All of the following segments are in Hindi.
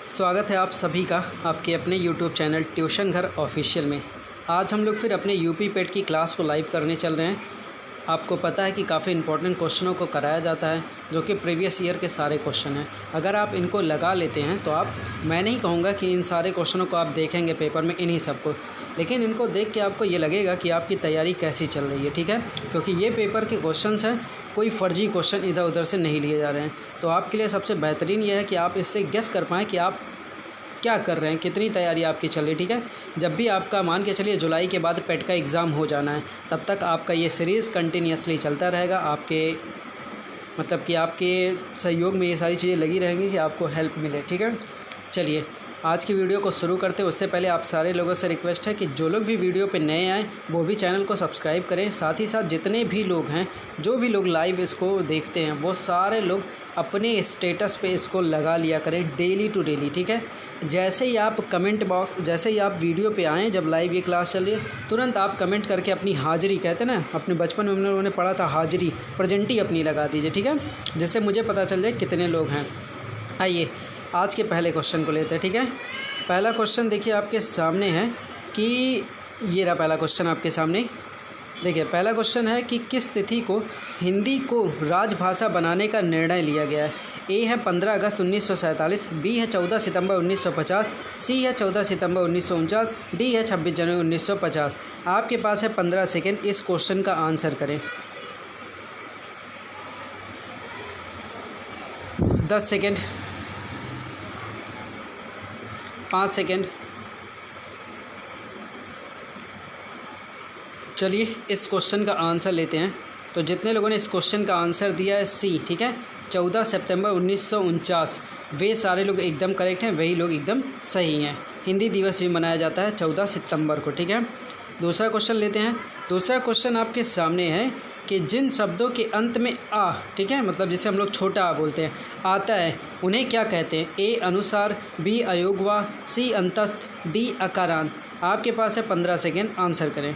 स्वागत है आप सभी का आपके अपने YouTube चैनल ट्यूशन घर ऑफिशियल में। आज हम लोग फिर अपने यूपी पेट की क्लास को लाइव करने चल रहे हैं। आपको पता है कि काफ़ी इंपॉर्टेंट क्वेश्चनों को कराया जाता है जो कि प्रीवियस ईयर के सारे क्वेश्चन हैं। अगर आप इनको लगा लेते हैं तो मैं नहीं कहूँगा कि इन सारे क्वेश्चनों को आप देखेंगे पेपर में इन्हीं सबको, लेकिन इनको देख के आपको ये लगेगा कि आपकी तैयारी कैसी चल रही है। ठीक है, क्योंकि ये पेपर के क्वेश्चंस हैं, कोई फर्जी क्वेश्चन इधर उधर से नहीं लिए जा रहे हैं। तो आपके लिए सबसे बेहतरीन ये है कि आप इससे गेस कर पाएँ कि आप क्या कर रहे हैं, कितनी तैयारी आपकी चल रही। ठीक है, जब भी आपका मान के चलिए जुलाई के बाद पेट का एग्ज़ाम हो जाना है, तब तक आपका ये सीरीज़ कंटिन्यूसली चलता रहेगा। आपके मतलब कि आपके सहयोग में ये सारी चीज़ें लगी रहेंगी कि आपको हेल्प मिले। ठीक है, चलिए आज की वीडियो को शुरू करते हैं। उससे पहले आप सारे लोगों से रिक्वेस्ट है कि जो लोग भी वीडियो पे नए आए वो भी चैनल को सब्सक्राइब करें। साथ ही साथ जितने भी लोग हैं, जो भी लोग लाइव इसको देखते हैं, वो सारे लोग अपने स्टेटस पे इसको लगा लिया करें डेली टू डेली। ठीक है, जैसे ही आप कमेंट बॉक्स, जैसे ही आप वीडियो पे आएँ, जब लाइव ये क्लास चल रही है, तुरंत आप कमेंट करके अपनी हाज़िरी, कहते हैं ना, अपने बचपन में हम लोगों ने पढ़ा था हाज़िरी, प्रेजेंटी अपनी लगा दीजिए। ठीक है, जिससे मुझे पता चल जाए कितने लोग हैं। आइए आज के पहले क्वेश्चन को लेते हैं। ठीक है, पहला क्वेश्चन देखिए आपके सामने है कि ये रहा पहला क्वेश्चन आपके सामने। देखिए पहला क्वेश्चन है कि किस तिथि को हिंदी को राजभाषा बनाने का निर्णय लिया गया है। ए है 15 अगस्त 1947, बी है 14 सितंबर 1950, सी है 14 सितंबर 1949, डी है 26 जनवरी 1950। आपके पास है 15 सेकेंड, इस क्वेश्चन का आंसर करें। 10 सेकेंड, 5 सेकेंड। चलिए इस क्वेश्चन का आंसर लेते हैं। तो जितने लोगों ने इस क्वेश्चन का आंसर दिया है सी, ठीक है, 14 सितंबर 1949, वे सारे लोग एकदम करेक्ट हैं, वही लोग एकदम सही हैं। हिंदी दिवस भी मनाया जाता है 14 सितंबर को। ठीक है, दूसरा क्वेश्चन लेते हैं। दूसरा क्वेश्चन आपके सामने है कि जिन शब्दों के अंत में आ, ठीक है, मतलब जिसे हम लोग छोटा आ बोलते हैं, आता है, उन्हें क्या कहते हैं। ए अनुसार, बी अयोगवा, सी अंतस्थ, डी अकारांत। आपके पास है 15 सेकेंड, आंसर करें।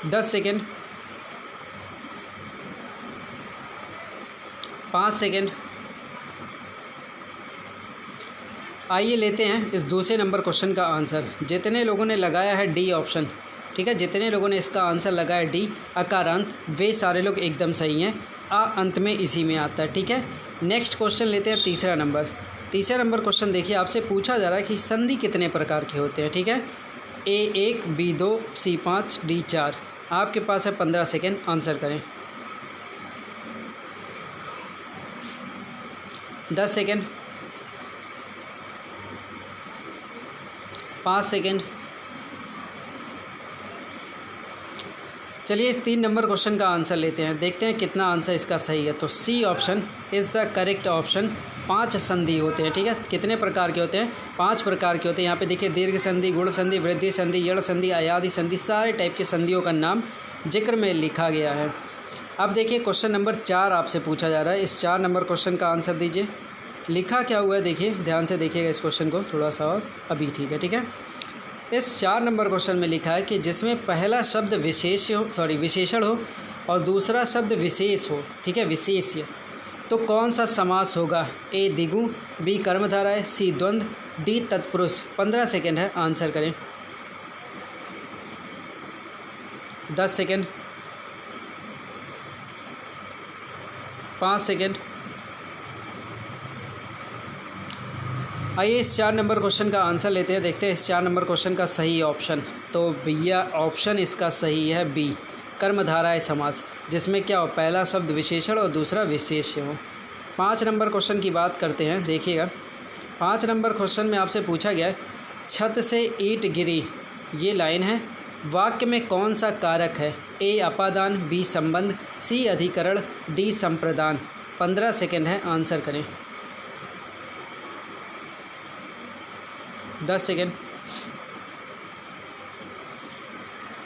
10 सेकेंड, 5 सेकेंड। आइए लेते हैं इस दूसरे नंबर क्वेश्चन का आंसर। जितने लोगों ने लगाया है डी ऑप्शन, ठीक है, जितने लोगों ने इसका आंसर लगाया डी अकारांत, वे सारे लोग एकदम सही हैं। आ अंत में इसी में आता है। ठीक है, नेक्स्ट क्वेश्चन लेते हैं तीसरा नंबर। तीसरा नंबर क्वेश्चन देखिए आपसे पूछा जा रहा है कि संधि कितने प्रकार के होते हैं। ठीक है, ए 1, बी 2, सी 5, डी 4। आपके पास है 15 सेकेंड, आंसर करें। 10 सेकेंड, 5 सेकेंड। चलिए इस 3 नंबर क्वेश्चन का आंसर लेते हैं, देखते हैं कितना आंसर इसका सही है। तो C option is the correct option. 5 संधि होते हैं। ठीक है, कितने प्रकार के होते हैं? 5 प्रकार के होते हैं। यहाँ पे देखिए दीर्घ संधि, गुण संधि, वृद्धि संधि, यड़ संधि, अयादि संधि, सारे टाइप के संधियों का नाम जिक्र में लिखा गया है। अब देखिए क्वेश्चन नंबर 4 आपसे पूछा जा रहा है। इस 4 नंबर क्वेश्चन का आंसर दीजिए। लिखा क्या हुआ है देखिए, ध्यान से देखिएगा इस क्वेश्चन को थोड़ा सा, और अभी ठीक है। ठीक है, इस 4 नंबर क्वेश्चन में लिखा है कि जिसमें पहला शब्द विशेषण हो और दूसरा शब्द विशेष हो, ठीक है, विशेष्य, तो कौन सा समास होगा। ए द्विगु, बी कर्मधारय, सी द्वंद्व, डी तत्पुरुष। 15 सेकेंड है, आंसर करें। 10 सेकेंड, 5 सेकेंड। आइए इस 4 नंबर क्वेश्चन का आंसर लेते हैं, देखते हैं इस 4 नंबर क्वेश्चन का सही ऑप्शन। तो भैया ऑप्शन इसका सही है बी, कर्मधारय समास, जिसमें क्या हो, पहला शब्द विशेषण और दूसरा विशेष्य हो। 5 नंबर क्वेश्चन की बात करते हैं, देखिएगा 5 नंबर क्वेश्चन में आपसे पूछा गया है, छत से ईंट गिरी, ये लाइन है, वाक्य में कौन सा कारक है। ए अपादान, बी संबंध, सी अधिकरण, डी संप्रदान। 15 सेकेंड है, आंसर करें। 10 सेकेंड,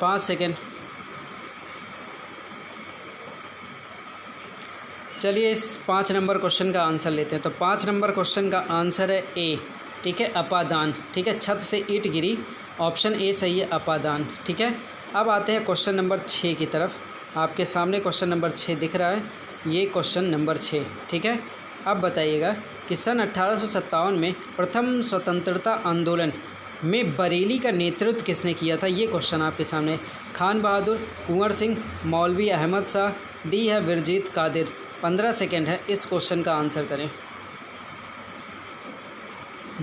5 सेकेंड। चलिए इस 5 नंबर क्वेश्चन का आंसर लेते हैं। तो 5 नंबर क्वेश्चन का आंसर है ए, ठीक है, अपादान। ठीक है, छत से ईंट गिरी, ऑप्शन ए सही है, अपादान। ठीक है, अब आते हैं क्वेश्चन नंबर 6 की तरफ। आपके सामने क्वेश्चन नंबर 6 दिख रहा है, ये क्वेश्चन नंबर 6। ठीक है, अब बताइएगा कि सन 1857 में प्रथम स्वतंत्रता आंदोलन में बरेली का नेतृत्व किसने किया था। ये क्वेश्चन आपके सामने। खान बहादुर, कुंवर सिंह, मौलवी अहमद शाह, डी है विरजीत कादिर। 15 सेकेंड है, इस क्वेश्चन का आंसर करें।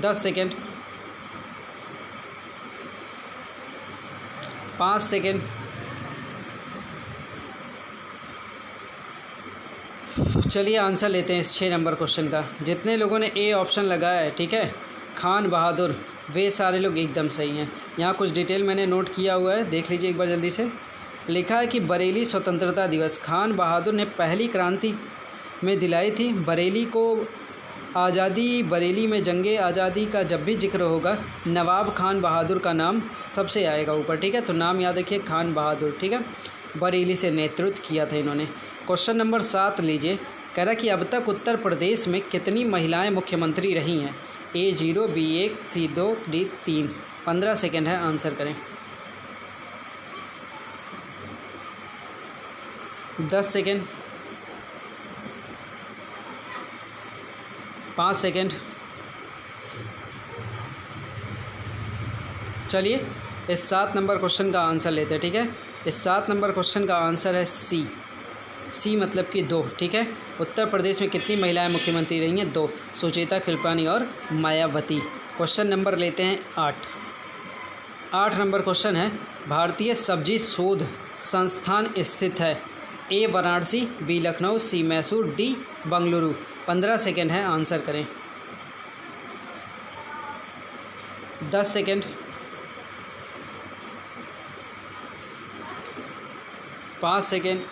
10 सेकेंड, 5 सेकेंड, चलिए आंसर लेते हैं इस 6 नंबर क्वेश्चन का। जितने लोगों ने ए ऑप्शन लगाया है, ठीक है, खान बहादुर, वे सारे लोग एकदम सही हैं। यहाँ कुछ डिटेल मैंने नोट किया हुआ है, देख लीजिए एक बार जल्दी से। लिखा है कि बरेली स्वतंत्रता दिवस खान बहादुर ने पहली क्रांति में दिलाई थी। बरेली को आज़ादी, बरेली में जंगे आज़ादी का जब भी जिक्र होगा नवाब खान बहादुर का नाम सबसे आएगा ऊपर, ठीक है। तो नाम याद रखिए, खान बहादुर, ठीक है। बरेली से नेतृत्व किया था इन्होंने। क्वेश्चन नंबर 7 लीजिए। कह रहा कि अब तक उत्तर प्रदेश में कितनी महिलाएं मुख्यमंत्री रही हैं। A 0, B 1, C 2, D 3। 15 second है, आंसर करें। 10 सेकेंड, 5 सेकेंड। चलिए इस 7 नंबर क्वेश्चन का आंसर लेते हैं, ठीक है। इस 7 नंबर क्वेश्चन का आंसर है सी मतलब कि 2, ठीक है। उत्तर प्रदेश में कितनी महिलाएं मुख्यमंत्री रही हैं? 2, सुचेता, कृपलानी और मायावती। क्वेश्चन नंबर लेते हैं 8 नंबर क्वेश्चन है, भारतीय सब्जी शोध संस्थान स्थित है। ए वाराणसी, बी लखनऊ, सी मैसूर, डी बंगलुरु। 15 सेकेंड है, आंसर करें। 10 सेकेंड, 5 सेकेंड।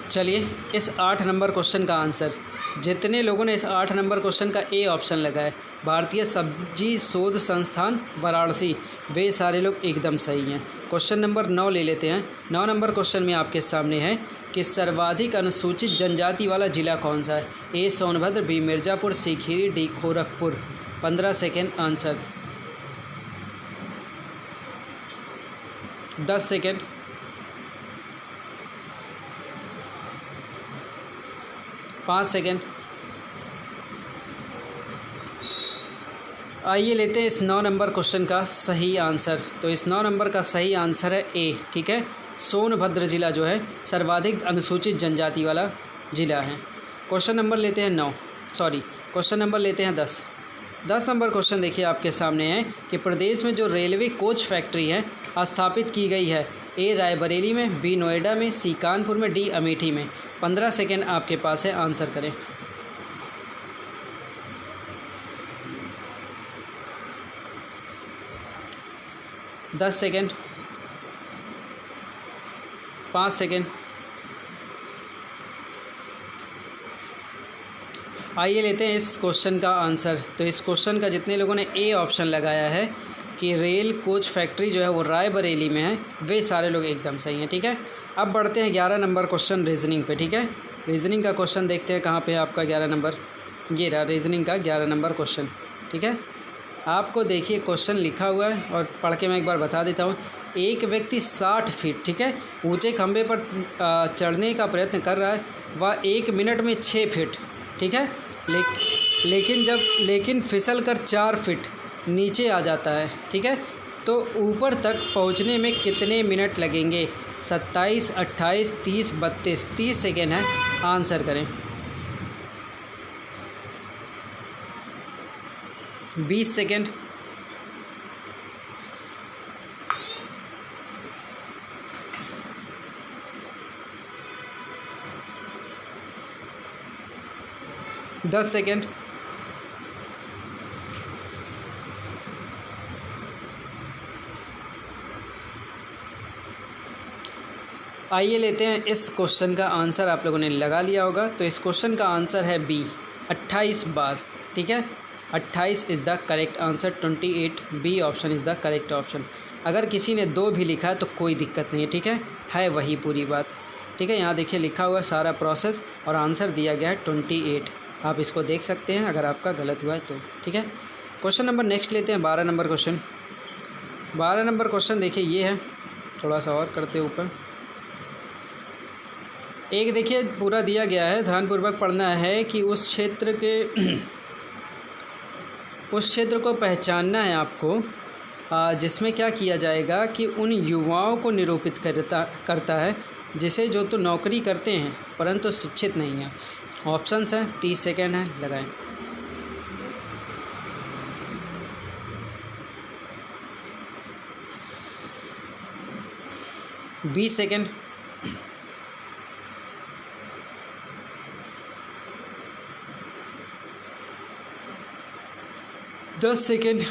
चलिए इस 8 नंबर क्वेश्चन का आंसर, जितने लोगों ने इस 8 नंबर क्वेश्चन का ए ऑप्शन लगाया, भारतीय सब्जी शोध संस्थान वाराणसी, वे सारे लोग एकदम सही हैं। क्वेश्चन नंबर 9 ले लेते हैं। 9 नंबर क्वेश्चन में आपके सामने है कि सर्वाधिक अनुसूचित जनजाति वाला जिला कौन सा है। A Sonbhadra, B Mirzapur, C Kheri, D Gorakhpur. 15 second, answer. 10 second, 5 second. आइए लेते हैं इस 9 नंबर क्वेश्चन का सही आंसर। तो इस 9 नंबर का सही आंसर है ए, ठीक है। सोनभद्र जिला जो है सर्वाधिक अनुसूचित जनजाति वाला जिला है। क्वेश्चन नंबर लेते हैं क्वेश्चन नंबर लेते हैं 10 नंबर क्वेश्चन देखिए आपके सामने है कि प्रदेश में जो रेलवे कोच फैक्ट्री है स्थापित की गई है। ए रायबरेली में, बी नोएडा में, सी कानपुर में, डी अमेठी में। 15 सेकेंड आपके पास है, आंसर करें। 10 सेकेंड, 5 सेकेंड। आइए लेते हैं इस क्वेश्चन का आंसर। तो इस क्वेश्चन का जितने लोगों ने ए ऑप्शन लगाया है कि रेल कोच फैक्ट्री जो है वो रायबरेली में है, वे सारे लोग एकदम सही हैं, ठीक है। अब बढ़ते हैं 11 नंबर क्वेश्चन रीजनिंग पे, ठीक है। रीजनिंग का क्वेश्चन देखते हैं कहाँ पे है आपका 11 नंबर। ये रहा रीजनिंग का 11 नंबर क्वेश्चन, ठीक है। आपको देखिए क्वेश्चन लिखा हुआ है और पढ़ के मैं एक बार बता देता हूँ। एक व्यक्ति 60 फीट, ठीक है, ऊंचे खंभे पर चढ़ने का प्रयत्न कर रहा है। वह 1 मिनट में 6 फीट, ठीक है, लेकिन फिसल कर 4 फीट नीचे आ जाता है, ठीक है। तो ऊपर तक पहुंचने में कितने मिनट लगेंगे? 27, 28, 30, 32। 30 सेकेंड है, आंसर करें। 20 सेकेंड, 10 सेकेंड, आइए लेते हैं इस क्वेश्चन का आंसर। आप लोगों ने लगा लिया होगा। तो इस क्वेश्चन का आंसर है बी, 28 बार, ठीक है। 28 is the correct answer. 28, B option is the correct option. अगर किसी ने 2 भी लिखा है तो कोई दिक्कत नहीं है, ठीक है वही पूरी बात, ठीक है। यहाँ देखिए लिखा हुआ सारा प्रोसेस और आंसर दिया गया है 28। आप इसको देख सकते हैं अगर आपका गलत हुआ है तो, ठीक है। क्वेश्चन नंबर नेक्स्ट लेते हैं 12 नंबर क्वेश्चन। 12 नंबर क्वेश्चन देखिए ये है, थोड़ा सा और करते ऊपर। एक देखिए पूरा दिया गया है, ध्यानपूर्वक पढ़ना है कि उस क्षेत्र को पहचानना है आपको, जिसमें क्या किया जाएगा कि उन युवाओं को निरूपित करता है जिसे जो तो नौकरी करते हैं परंतु शिक्षित नहीं है। ऑप्शंस हैं, 30 सेकेंड है, लगाएं। बीस सेकेंड, 10 सेकेंड,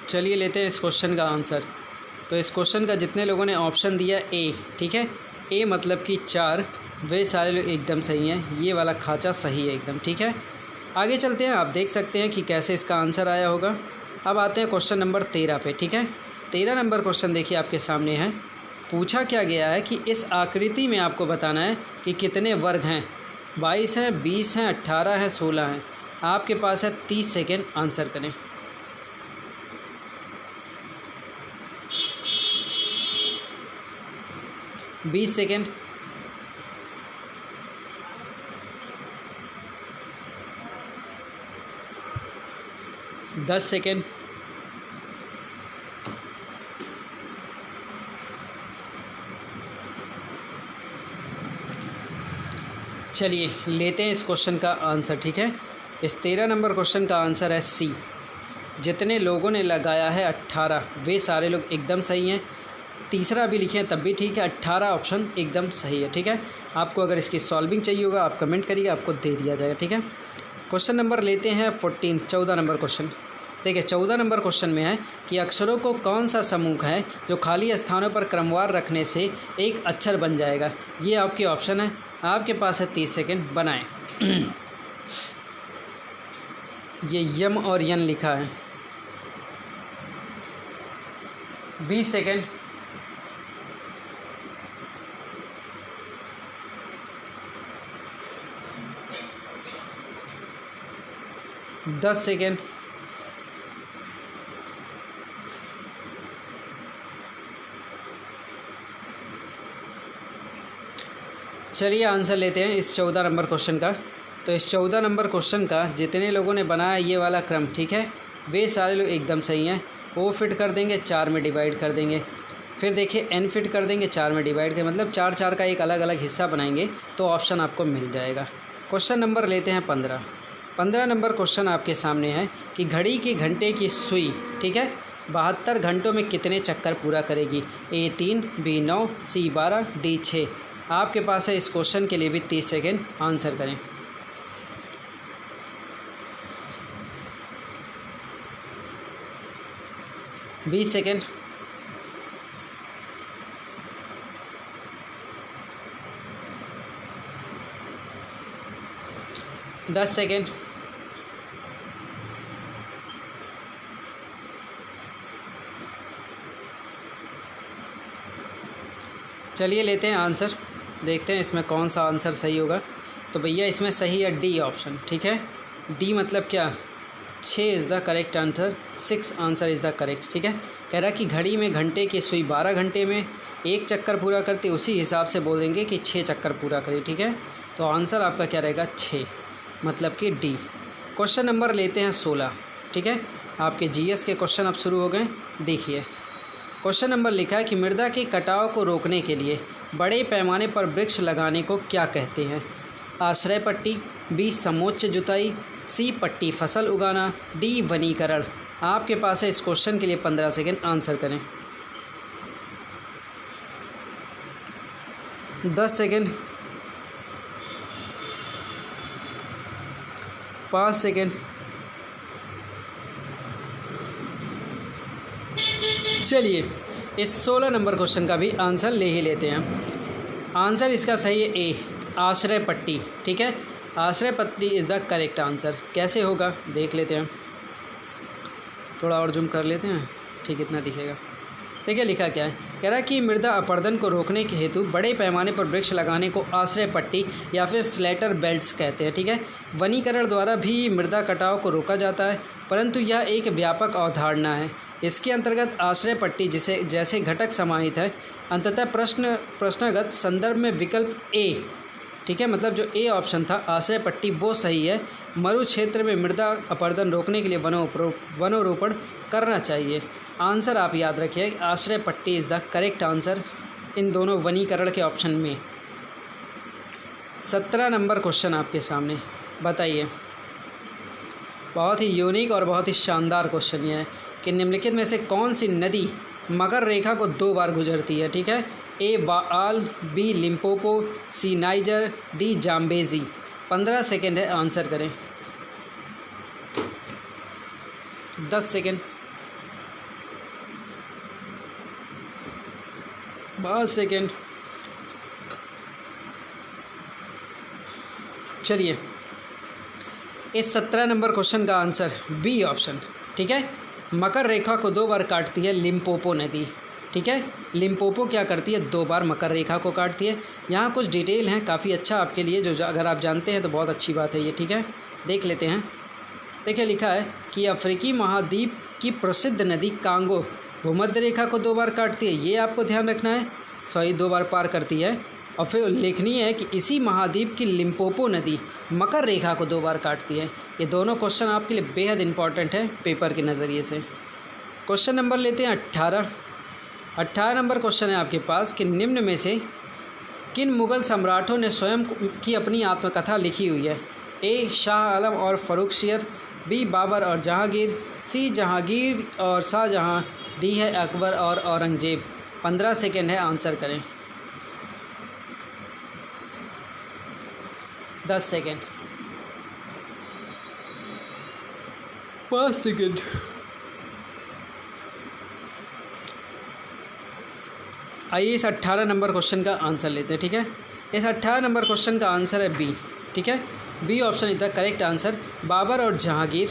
'चलिए लेते हैं इस क्वेश्चन का आंसर। तो इस क्वेश्चन का जितने लोगों ने ऑप्शन दिया ए, ठीक है, ए मतलब कि 4, वे सारे लोग एकदम सही हैं। ये वाला खाचा सही है एकदम, ठीक है। आगे चलते हैं, आप देख सकते हैं कि कैसे इसका आंसर आया होगा। अब आते हैं क्वेश्चन नंबर 13 पे, ठीक है। 13 नंबर क्वेश्चन देखिए आपके सामने है। पूछा क्या गया है कि इस आकृति में आपको बताना है कि कितने वर्ग हैं। 22 हैं, 20 हैं, 18 हैं, 16 हैं। आपके पास है 30 सेकेंड, आंसर करें। बीस सेकेंड, 10 सेकेंड, 'चलिए लेते हैं इस क्वेश्चन का आंसर, ठीक है। इस 13 नंबर क्वेश्चन का आंसर है सी। जितने लोगों ने लगाया है 18, वे सारे लोग एकदम सही हैं। तीसरा भी लिखें तब भी ठीक है, 18 ऑप्शन एकदम सही है, ठीक है। आपको अगर इसकी सॉल्विंग चाहिए होगा आप कमेंट करिए, आपको दे दिया जाएगा, ठीक है। क्वेश्चन नंबर लेते हैं 14 नंबर क्वेश्चन। देखिए 14 नंबर क्वेश्चन में है कि अक्षरों को कौन सा समूह है जो खाली स्थानों पर क्रमवार रखने से एक अक्षर बन जाएगा। ये आपके ऑप्शन है, आपके पास है 30 सेकेंड, बनाएं। ये यम और यन लिखा है। 20 सेकेंड, 10 सेकेंड, 'चलिए आंसर लेते हैं इस 14 नंबर क्वेश्चन का। तो इस 14 नंबर क्वेश्चन का जितने लोगों ने बनाया ये वाला क्रम, ठीक है, वे सारे लोग एकदम सही हैं। ओ फिट कर देंगे, 4 में डिवाइड कर देंगे। फिर देखिए एन फिट कर देंगे, 4 में डिवाइड कर, मतलब 4 का एक अलग अलग हिस्सा बनाएंगे तो ऑप्शन आपको मिल जाएगा। क्वेश्चन नंबर लेते हैं 15 नंबर क्वेश्चन आपके सामने है कि घड़ी के घंटे की सुई, ठीक है, 72 घंटों में कितने चक्कर पूरा करेगी। ए 3, बी 9, सी 12, डी 6। आपके पास है इस क्वेश्चन के लिए भी 30 सेकेंड, आंसर करें। बीस सेकेंड, 10 सेकेंड, 'चलिए लेते हैं आंसर, देखते हैं इसमें कौन सा आंसर सही होगा। तो भैया इसमें सही है डी ऑप्शन, ठीक है। डी मतलब क्या, 6 is the correct answer, 6 answer is the correct, ठीक है। कह रहा कि घड़ी में घंटे की सुई 12 घंटे में एक चक्कर पूरा करती, उसी हिसाब से बोलेंगे कि 6 चक्कर पूरा करें, ठीक है। तो आंसर आपका क्या रहेगा, 6, मतलब कि डी। क्वेश्चन नंबर लेते हैं 16, ठीक है। आपके जीएस के क्वेश्चन अब शुरू हो गए। देखिए क्वेश्चन नंबर लिखा है कि मृदा के कटाव को रोकने के लिए बड़े पैमाने पर वृक्ष लगाने को क्या कहते हैं। आश्रय पट्टी, बी समोच्च जुताई, सी पट्टी फसल उगाना, डी वनीकरण। आपके पास है इस क्वेश्चन के लिए 15 सेकेंड, आंसर करें। 10 सेकेंड, 5 सेकेंड, चलिए इस 16 नंबर क्वेश्चन का भी आंसर ले ही लेते हैं। आंसर इसका सही है ए, आश्रय पट्टी, ठीक है। आश्रय पट्टी इज़ द करेक्ट आंसर। कैसे होगा देख लेते हैं, थोड़ा और जूम कर लेते हैं, ठीक इतना दिखेगा। देखिए लिखा क्या है, कह रहा है कि मृदा अपरदन को रोकने के हेतु बड़े पैमाने पर वृक्ष लगाने को आश्रय पट्टी या फिर स्लेटर बेल्ट्स कहते हैं, ठीक है। वनीकरण द्वारा भी मृदा कटाव को रोका जाता है। परंतु यह एक व्यापक अवधारणा है। इसके अंतर्गत आश्रय पट्टी जिसे जैसे घटक समाहित है। अंततः प्रश्नगत संदर्भ में विकल्प ए, ठीक है, मतलब जो ए ऑप्शन था आश्रय पट्टी वो सही है। मरु क्षेत्र में मृदा अपरदन रोकने के लिए वनोरोपण करना चाहिए। आंसर आप याद रखिए, आश्रय पट्टी is the correct answer in दोनों वनीकरण के ऑप्शन में। 17 नंबर क्वेश्चन आपके सामने, बताइए। बहुत ही यूनिक और बहुत ही शानदार क्वेश्चन ये है कि निम्नलिखित में से कौन सी नदी मकर रेखा को 2 बार गुजरती है, ठीक है। ए वाल, बी लिम्पोपो, सी नाइजर, डी जाम्बेजी। 15 सेकेंड है, आंसर करें। 10 सेकेंड, 5 सेकेंड। चलिए, इस 17 नंबर क्वेश्चन का आंसर बी ऑप्शन, ठीक है। मकर रेखा को 2 बार काटती है लिम्पोपो नदी, ठीक है। लिम्पोपो क्या करती है, 2 बार मकर रेखा को काटती है। यहाँ कुछ डिटेल हैं, काफ़ी अच्छा आपके लिए, जो अगर आप जानते हैं तो बहुत अच्छी बात है ये, ठीक है। देख लेते हैं। देखिए, लिखा है कि अफ्रीकी महाद्वीप की प्रसिद्ध नदी कांगो भूमध्य रेखा को 2 बार काटती है, ये आपको ध्यान रखना है। सॉरी, 2 बार पार करती है। और फिर उल्लेखनीय है कि इसी महाद्वीप की लिम्पोपो नदी मकर रेखा को 2 बार काटती है। ये दोनों क्वेश्चन आपके लिए बेहद इंपॉर्टेंट है पेपर के नज़रिए से। क्वेश्चन नंबर लेते हैं 18। 18 नंबर क्वेश्चन है आपके पास कि निम्न में से किन मुग़ल सम्राटों ने स्वयं की अपनी आत्मकथा लिखी हुई है। ए शाह आलम और फ़र्रुखशियर, बी बाबर और जहांगीर, सी जहांगीर और शाहजहां, डी है अकबर और औरंगजेब। 15 सेकेंड है, आंसर करें। 10 सेकेंड, 5 सेकेंड। आइए इस 18 नंबर क्वेश्चन का आंसर लेते हैं, ठीक है। इस 18 नंबर क्वेश्चन का आंसर है बी, ठीक है। B option is the correct answer. Babur और जहांगीर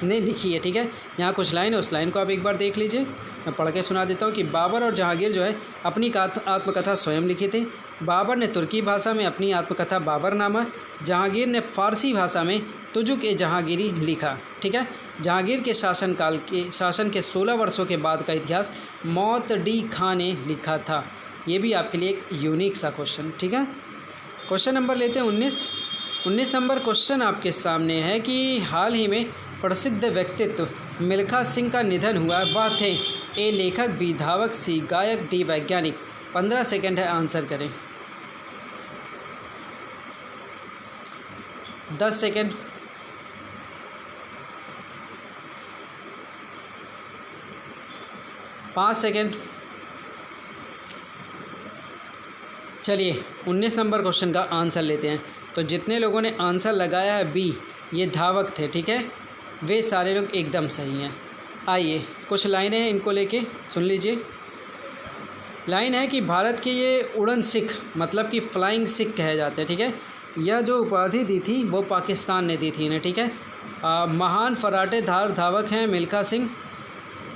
ने लिखी है, ठीक है। यहाँ कुछ लाइन है, उस लाइन को आप एक बार देख लीजिए। मैं पढ़ के सुना देता हूँ कि बाबर और जहांगीर जो है अपनी आत्मकथा स्वयं लिखी थी। बाबर ने तुर्की भाषा में अपनी आत्मकथा बाबरनामा, जहांगीर ने फ़ारसी भाषा में तुजुक ए जहांगीरी लिखा, ठीक है। जहांगीर के शासन के 16 वर्षों के बाद का इतिहास मौत डी खां ने लिखा था। ये भी आपके लिए एक यूनिक सा क्वेश्चन, ठीक है। क्वेश्चन नंबर लेते हैं 19। 19 नंबर क्वेश्चन आपके सामने है कि हाल ही में प्रसिद्ध व्यक्तित्व मिल्खा सिंह का निधन हुआ, वह थे ए लेखक, बी धावक, सी गायक, डी वैज्ञानिक। 15 सेकेंड है, आंसर करें। 10 सेकेंड, 5 सेकेंड। चलिए 19 नंबर क्वेश्चन का आंसर लेते हैं। तो जितने लोगों ने आंसर लगाया है बी, ये धावक थे, ठीक है, वे सारे लोग एकदम सही हैं। आइए कुछ लाइनें हैं, इनको लेके सुन लीजिए। लाइन है कि भारत के ये उड़न सिख, मतलब कि फ्लाइंग सिख कहे जाते हैं, ठीक है। यह जो उपाधि दी थी वो पाकिस्तान ने दी थी इन्हें, ठीक है। महान फराटेदार धावक हैं मिल्खा सिंह।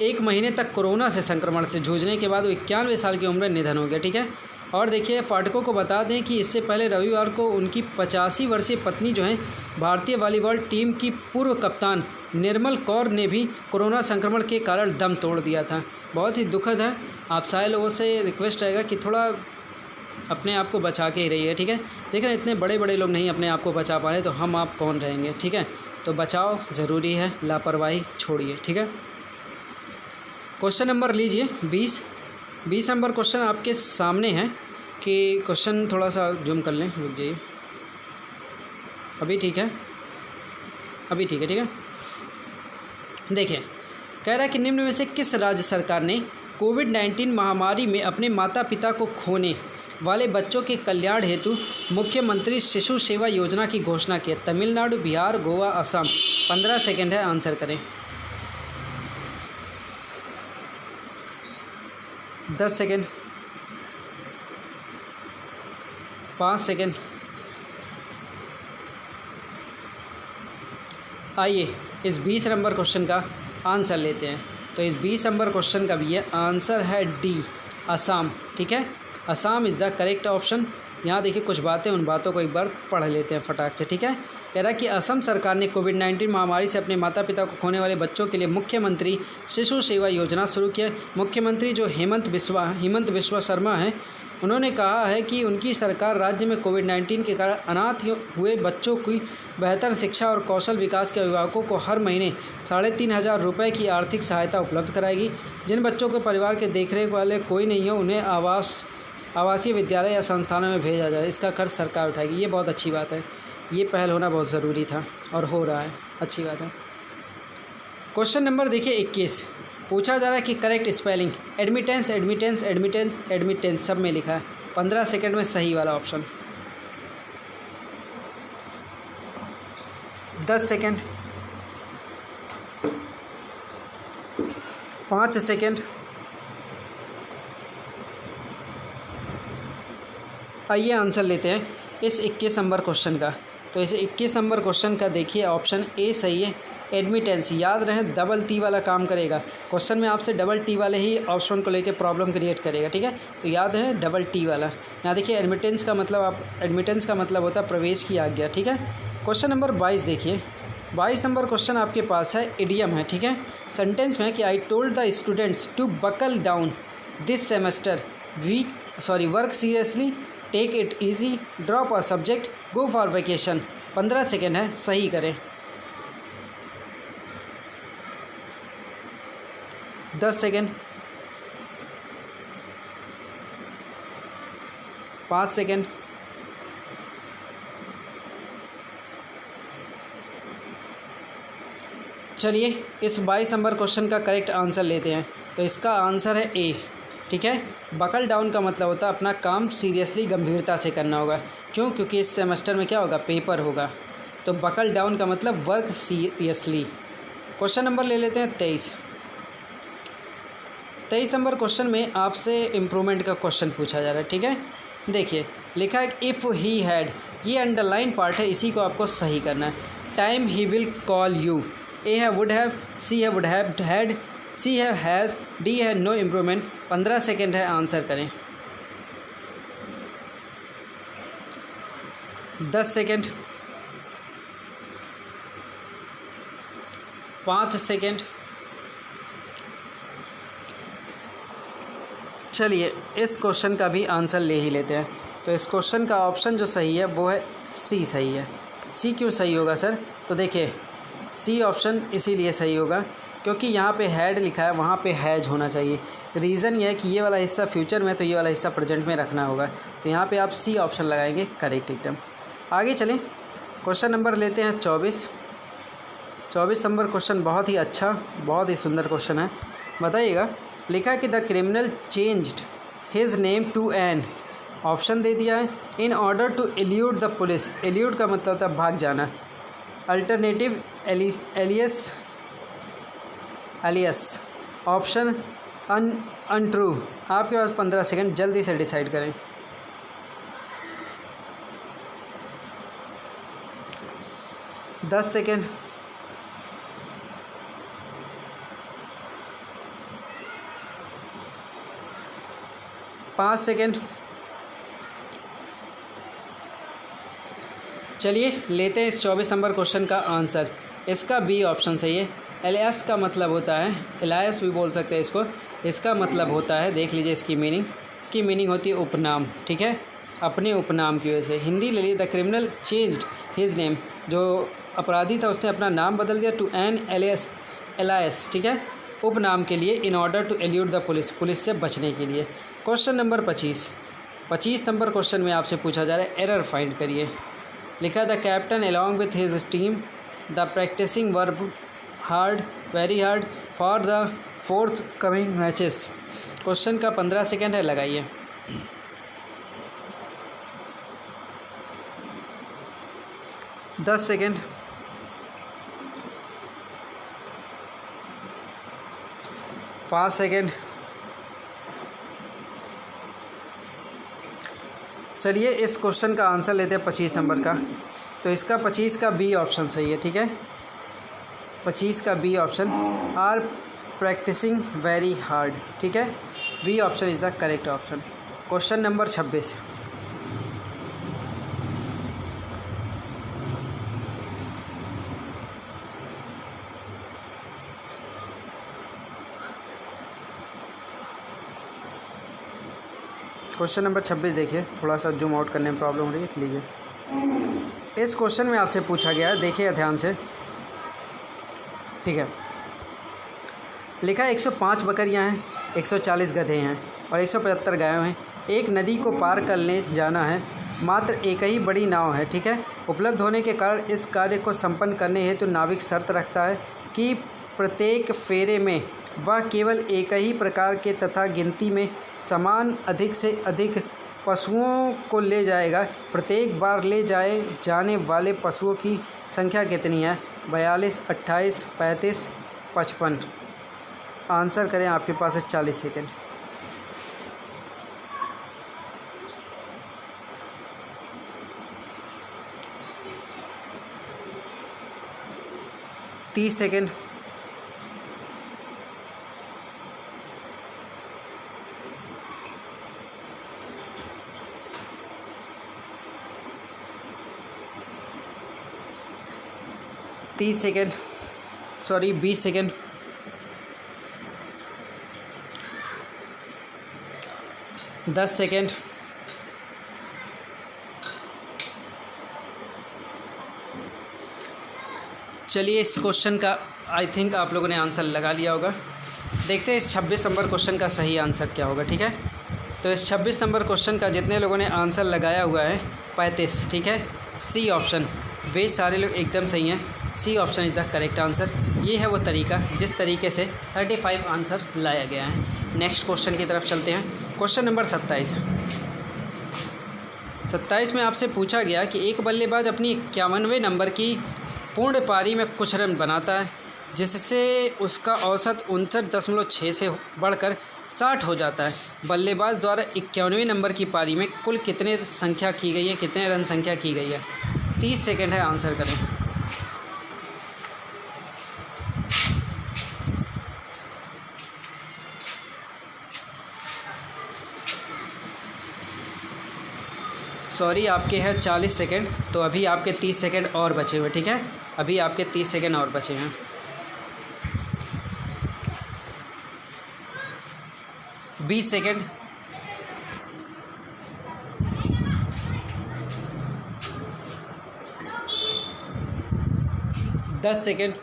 1 महीने तक कोरोना से संक्रमण से जूझने के बाद वो 91 साल की उम्र में निधन हो गया, ठीक है। और देखिए, फाटकों को बता दें कि इससे पहले रविवार को उनकी 85 वर्षीय पत्नी जो हैं भारतीय वॉलीबॉल टीम की पूर्व कप्तान निर्मल कौर ने भी कोरोना संक्रमण के कारण दम तोड़ दिया था। बहुत ही दुखद है। आप सारे लोगों से रिक्वेस्ट रहेगा कि थोड़ा अपने आप को बचा के ही रहिए, ठीक है। लेकिन इतने बड़े बड़े लोग नहीं अपने आप को बचा पा रहे, तो हम आप कौन रहेंगे, ठीक है। तो बचाव ज़रूरी है, लापरवाही छोड़िए, ठीक है। क्वेश्चन नंबर लीजिए 20 नंबर क्वेश्चन आपके सामने है कि क्वेश्चन थोड़ा सा जूम कर लें, रुक जाइए। अभी ठीक है, अभी ठीक है, ठीक है। देखिए, कह रहा है कि निम्न में से किस राज्य सरकार ने कोविड-19 महामारी में अपने माता पिता को खोने वाले बच्चों के कल्याण हेतु मुख्यमंत्री शिशु सेवा योजना की घोषणा की? तमिलनाडु, बिहार, गोवा, असम। 15 सेकेंड है, आंसर करें। 10 सेकेंड, 5 सेकेंड। आइए इस 20 नंबर क्वेश्चन का आंसर लेते हैं। तो इस 20 नंबर क्वेश्चन का भी आंसर है डी, असम, ठीक है। Assam is the correct option. यहाँ देखिए कुछ बातें, उन बातों को एक बार पढ़ लेते हैं फटाक से, ठीक है। कह रहा है कि असम सरकार ने कोविड-19 महामारी से अपने माता पिता को खोने वाले बच्चों के लिए मुख्यमंत्री शिशु सेवा योजना शुरू की है। मुख्यमंत्री जो हेमंत बिस्वा शर्मा हैं, उन्होंने कहा है कि उनकी सरकार राज्य में कोविड-19 के कारण अनाथ हुए बच्चों की बेहतर शिक्षा और कौशल विकास के अभिभावकों को हर महीने 3,500 रुपये की आर्थिक सहायता उपलब्ध कराएगी। जिन बच्चों के परिवार के देखरेख वाले कोई नहीं हो, उन्हें आवासीय विद्यालय या संस्थानों में भेजा जाए। इसका खर्च सरकार उठाएगी। ये बहुत अच्छी बात है। ये पहल होना बहुत ज़रूरी था और हो रहा है, अच्छी बात है। क्वेश्चन नंबर देखिए 21, पूछा जा रहा है कि correct spelling. Admittance admittance admittance admittance सब में लिखा है। 15 सेकंड में सही वाला ऑप्शन। 10 second, 5 second. आइए आंसर लेते हैं इस 21 नंबर क्वेश्चन का। तो इस 21 नंबर क्वेश्चन का देखिए ऑप्शन ए सही है, एडमिटेंस। याद रहे डबल टी वाला काम करेगा। क्वेश्चन में आपसे डबल टी वाले ही ऑप्शन को लेके प्रॉब्लम क्रिएट करेगा, ठीक है। तो याद है डबल टी वाला। यहाँ देखिए एडमिटेंस का मतलब होता है प्रवेश की आज्ञा, ठीक है। क्वेश्चन नंबर 22 देखिए। 22 नंबर क्वेश्चन आपके पास है, इडियम है, ठीक है। सेंटेंस में है कि I told the students to buckle down this semester, work seriously, take it easy, drop a subject, go for vacation. 15 second है, सही करें। 10 सेकेंड, 5 सेकेंड, चलिए इस 22 नंबर क्वेश्चन का करेक्ट आंसर लेते हैं। तो इसका आंसर है ए, ठीक है। बकल डाउन का मतलब होता है अपना काम सीरियसली, गंभीरता से करना होगा। क्यों? क्योंकि इस सेमेस्टर में क्या होगा, पेपर होगा। तो बकल डाउन का मतलब वर्क सीरियसली। क्वेश्चन नंबर ले लेते हैं 23 नंबर क्वेश्चन में आपसे इम्प्रूवमेंट का क्वेश्चन पूछा जा रहा है, ठीक है। देखिए लिखा है इफ़ ही हैड, ये अंडरलाइन पार्ट है, इसी को आपको सही करना है। Time he will call you. A है वुड हैव, सी है वुड हैव हैड, सी है हैज़, डी है नो इम्प्रूवमेंट। 15 सेकेंड है, आंसर करें। 10 सेकेंड, 5 सेकेंड। चलिए इस क्वेश्चन का भी आंसर ले ही लेते हैं। तो इस क्वेश्चन का ऑप्शन जो सही है वो है सी सही है। सी क्यों सही होगा सर? तो देखिए सी ऑप्शन इसीलिए सही होगा क्योंकि यहाँ पे हैड लिखा है, वहाँ पे हैज होना चाहिए। रीज़न ये है कि ये वाला हिस्सा फ्यूचर में, तो ये वाला हिस्सा प्रेजेंट में रखना होगा। तो यहाँ पे आप सी ऑप्शन लगाएंगे, करेक्ट एकदम। आगे चलें, क्वेश्चन नंबर लेते हैं 24 नंबर क्वेश्चन बहुत ही अच्छा, बहुत ही सुंदर क्वेश्चन है। बताइएगा, लिखा है कि the criminal changed his name to an, option दे दिया है, in order to elude the police. Elude का मतलब होता है भाग जाना। Alternative alias, option untrue. आपके पास 15 सेकंड, जल्दी से डिसाइड करें। 10 सेकंड, 5 सेकंड। चलिए लेते हैं इस 24 नंबर क्वेश्चन का आंसर। इसका बी ऑप्शन सही है। एलियास का मतलब होता है, एलियास भी बोल सकते हैं इसको। इसका मतलब होता है, देख लीजिए इसकी मीनिंग। इसकी मीनिंग होती है उपनाम, ठीक है, अपने उपनाम की वजह से। हिंदी ले लीजिए, the criminal changed his name, जो अपराधी था उसने अपना नाम बदल दिया, टू एन एलियास, ठीक है, उपनाम के लिए, in order to elude the police, police से बचने के लिए। क्वेश्चन नंबर 25 नंबर क्वेश्चन में आपसे पूछा जा रहा है एरर फाइंड करिए। लिखा the captain along with his team the practicing verb hard, very hard for the forthcoming matches. Question का 15 सेकेंड है, लगाइए। 10 सेकेंड, 5 सेकेंड। चलिए इस क्वेश्चन का आंसर लेते हैं 25 नंबर का। तो इसका 25 का बी ऑप्शन सही है, ठीक है। 25 का B option, are practicing very hard, ठीक है। B option is the correct option. Question number 26। Question number 26 देखिए, थोड़ा सा जूम आउट करने में प्रॉब्लम हो रही है, लीजिए। इस क्वेश्चन में आपसे पूछा गया है, देखिए ध्यान से, ठीक है। लिखा है 105 बकरियां हैं, 140 गधे हैं और 175 गायों हैं। एक नदी को पार करने जाना है, मात्र एक ही बड़ी नाव है, ठीक है। उपलब्ध होने के कारण इस कार्य को संपन्न करने हेतु नाविक शर्त रखता है कि प्रत्येक फेरे में वह केवल एक ही प्रकार के तथा गिनती में समान अधिक से अधिक पशुओं को ले जाएगा। प्रत्येक बार ले जाने वाले पशुओं की संख्या कितनी है? 42, 28, 35, 55। आंसर करें, आपके पास है 40 सेकेंड। तीस सेकेंड। तीस सेकेंड, सॉरी 20 सेकेंड। दस सेकेंड। चलिए, इस क्वेश्चन का आई थिंक आप लोगों ने आंसर लगा लिया होगा। देखते हैं इस 26 नंबर क्वेश्चन का सही आंसर क्या होगा, ठीक है। तो इस 26 नंबर क्वेश्चन का जितने लोगों ने आंसर लगाया हुआ है 35, ठीक है। सी ऑप्शन, वे सारे लोग एकदम सही हैं। C option is the correct answer. ये है वो तरीका जिस तरीके से 35 आंसर लाया गया है। नेक्स्ट क्वेश्चन की तरफ चलते हैं। क्वेश्चन नंबर 27 में आपसे पूछा गया कि एक बल्लेबाज अपनी 51वें नंबर की पूर्ण पारी में कुछ रन बनाता है, जिससे उसका औसत 59.6 से बढ़कर 60 हो जाता है। बल्लेबाज द्वारा 51वें नंबर की पारी में कुल कितने संख्या की गई है, कितने रन संख्या की गई है? 30 सेकेंड है, आंसर करें। सॉरी, आपके हैं 40 सेकेंड, तो अभी आपके 30 सेकेंड और बचे हुए, ठीक है। अभी आपके 30 सेकेंड और बचे हैं। बीस सेकेंड। 10 सेकेंड।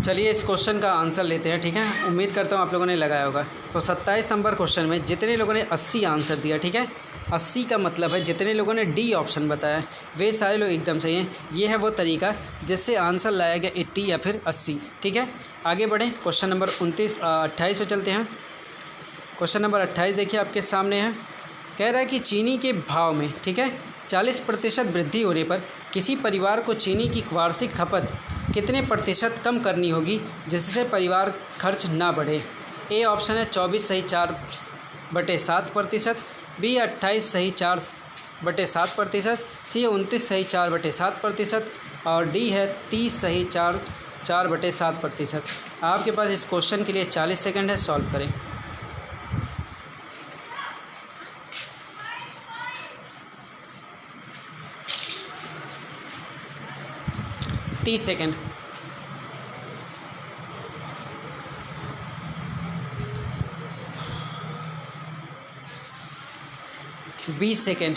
चलिए, इस क्वेश्चन का आंसर लेते हैं, ठीक है। उम्मीद करता हूँ आप लोगों ने लगाया होगा। तो 27 नंबर क्वेश्चन में जितने लोगों ने 80 आंसर दिया, ठीक है, 80 का मतलब है जितने लोगों ने डी ऑप्शन बताया वे सारे लोग एकदम सही हैं। ये है वो तरीका जिससे आंसर लाया गया 80 या फिर 80, ठीक है। आगे बढ़ें, क्वेश्चन नंबर 28 पे चलते हैं। क्वेश्चन नंबर 28 देखिए आपके सामने है। कह रहा है कि चीनी के भाव में, ठीक है, 40% वृद्धि होने पर किसी परिवार को चीनी की वार्षिक खपत कितने प्रतिशत कम करनी होगी जिससे परिवार खर्च ना बढ़े? ए ऑप्शन है 24 सही 4/7%, बी 28 सही 4/7%, सी 29 सही 4/7% और डी है 30 सही 4/7%। आपके पास इस क्वेश्चन के लिए 40 सेकंड है, सॉल्व करें। तीस सेकेंड। 20 सेकेंड।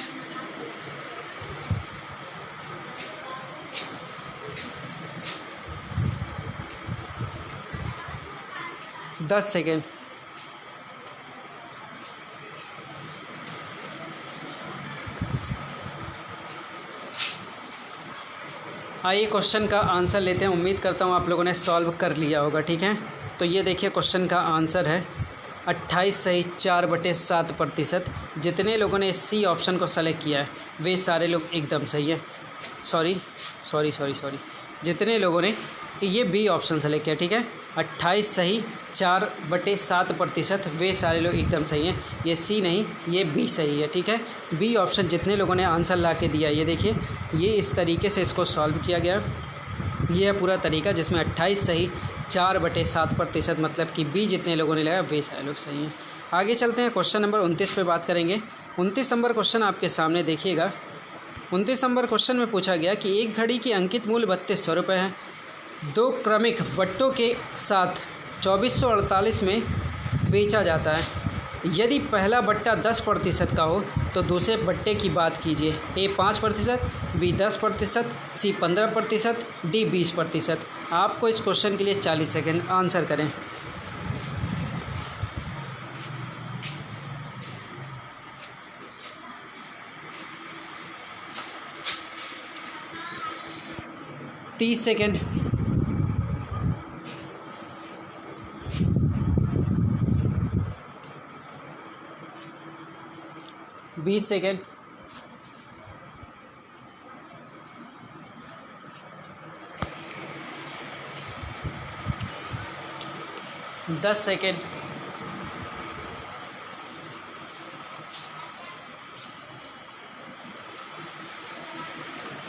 10 सेकेंड। आइए क्वेश्चन का आंसर लेते हैं। उम्मीद करता हूँ आप लोगों ने सॉल्व कर लिया होगा, ठीक है। तो ये देखिए क्वेश्चन का आंसर है 28 सही 4/7%। जितने लोगों ने सी ऑप्शन को सेलेक्ट किया है वे सारे लोग एकदम सही है। सॉरी, जितने लोगों ने ये बी ऑप्शन सेलेक्ट किया, ठीक है, 28 सही 4/7%, वे सारे लोग एकदम सही हैं। ये सी नहीं, ये बी सही है, ठीक है। बी ऑप्शन जितने लोगों ने आंसर ला के दिया, ये देखिए, ये इस तरीके से इसको सॉल्व किया गया। ये है पूरा तरीका जिसमें 28 सही 4/7%, मतलब कि बी जितने लोगों ने लगाया वे सारे लोग सही हैं। आगे चलते हैं, क्वेश्चन नंबर 29 पे बात करेंगे। 29 नंबर क्वेश्चन आपके सामने देखिएगा। 29 नंबर क्वेश्चन में पूछा गया कि एक घड़ी की अंकित मूल्य 3200 रुपये है। दो क्रमिक बट्टों के साथ 2448 में बेचा जाता है। यदि पहला बट्टा 10% का हो तो दूसरे बट्टे की बात कीजिए। ए 5%, बी 10%, सी 15%, डी 20%। आपको इस क्वेश्चन के लिए 40 सेकंड आंसर करें। तीस सेकेंड, 20 सेकेंड, 10 सेकेंड,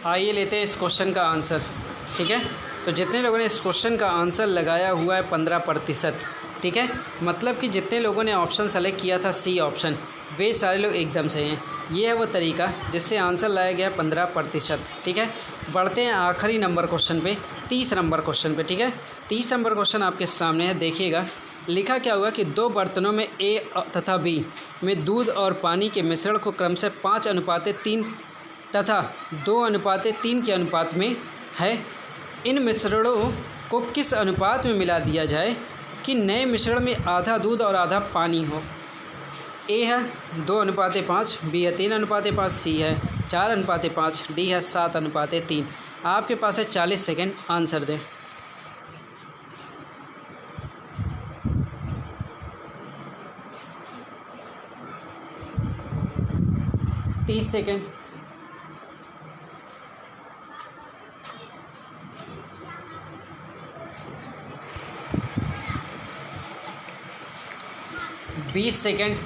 आइए लेते हैं इस क्वेश्चन का आंसर। ठीक है, तो जितने लोगों ने इस क्वेश्चन का आंसर लगाया हुआ है 15%, ठीक है, मतलब कि जितने लोगों ने ऑप्शन सेलेक्ट किया था सी ऑप्शन, वे सारे लोग एकदम सही हैं। ये है वो तरीका जिससे आंसर लाया गया 15%। ठीक है, बढ़ते हैं आखिरी नंबर क्वेश्चन पे, 30 नंबर क्वेश्चन पे। ठीक है, 30 नंबर क्वेश्चन आपके सामने है, देखिएगा। लिखा क्या हुआ कि दो बर्तनों में ए तथा बी में दूध और पानी के मिश्रण को क्रमशः 5:3 तथा 2:3 के अनुपात में है। इन मिश्रणों को किस अनुपात में मिला दिया जाए कि नए मिश्रण में आधा दूध और आधा पानी हो। ए है 2:5, बी है 3:5, सी है 4:5, डी है 7:3। आपके पास है 40 सेकेंड, आंसर दें। 30 सेकेंड, 20 सेकेंड,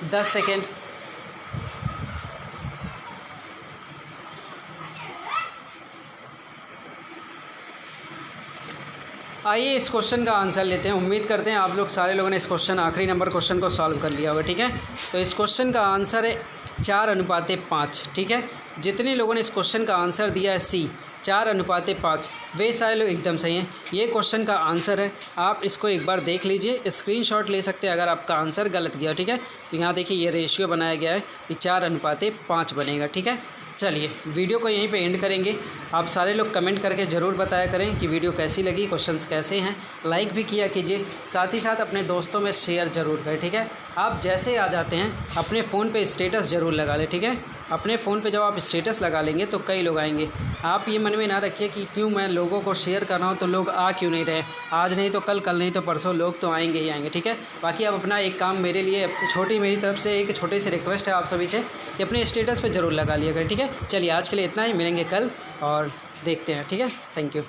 10 सेकेंड, आइए इस क्वेश्चन का आंसर लेते हैं। उम्मीद करते हैं आप लोग सारे लोगों ने इस क्वेश्चन आखिरी नंबर क्वेश्चन को सॉल्व कर लिया होगा। ठीक है, तो इस क्वेश्चन का आंसर है 4:5। ठीक है, जितने लोगों ने इस क्वेश्चन का आंसर दिया है सी 4:5, वे सारे लोग एकदम सही हैं। ये क्वेश्चन का आंसर है, आप इसको एक बार देख लीजिए, स्क्रीनशॉट ले सकते हैं अगर आपका आंसर गलत गया। ठीक है, तो यहाँ देखिए ये रेशियो बनाया गया है कि 4:5 बनेगा। ठीक है, चलिए वीडियो को यहीं पे एंड करेंगे। आप सारे लोग कमेंट करके ज़रूर बताया करें कि वीडियो कैसी लगी, क्वेश्चंस कैसे हैं, लाइक भी किया कीजिए, साथ ही साथ अपने दोस्तों में शेयर ज़रूर करें। ठीक है, आप जैसे आ जाते हैं अपने फ़ोन पे स्टेटस ज़रूर लगा लें। ठीक है, अपने फ़ोन पे जब आप स्टेटस लगा लेंगे तो कई लोग आएंगे। आप ये मन में ना रखिए कि क्यों मैं लोगों को शेयर कर रहा हूँ तो लोग आ क्यों नहीं रहे। आज नहीं तो कल, कल नहीं तो परसों लोग तो आएंगे ही आएंगे। ठीक है, बाकी आप अपना एक काम मेरे लिए मेरी तरफ से एक छोटी सी रिक्वेस्ट है आप सभी से कि अपने स्टेटस पे ज़रूर लगा लिया करें। ठीक है, चलिए आज के लिए इतना ही, मिलेंगे कल और देखते हैं। ठीक है, थैंक यू।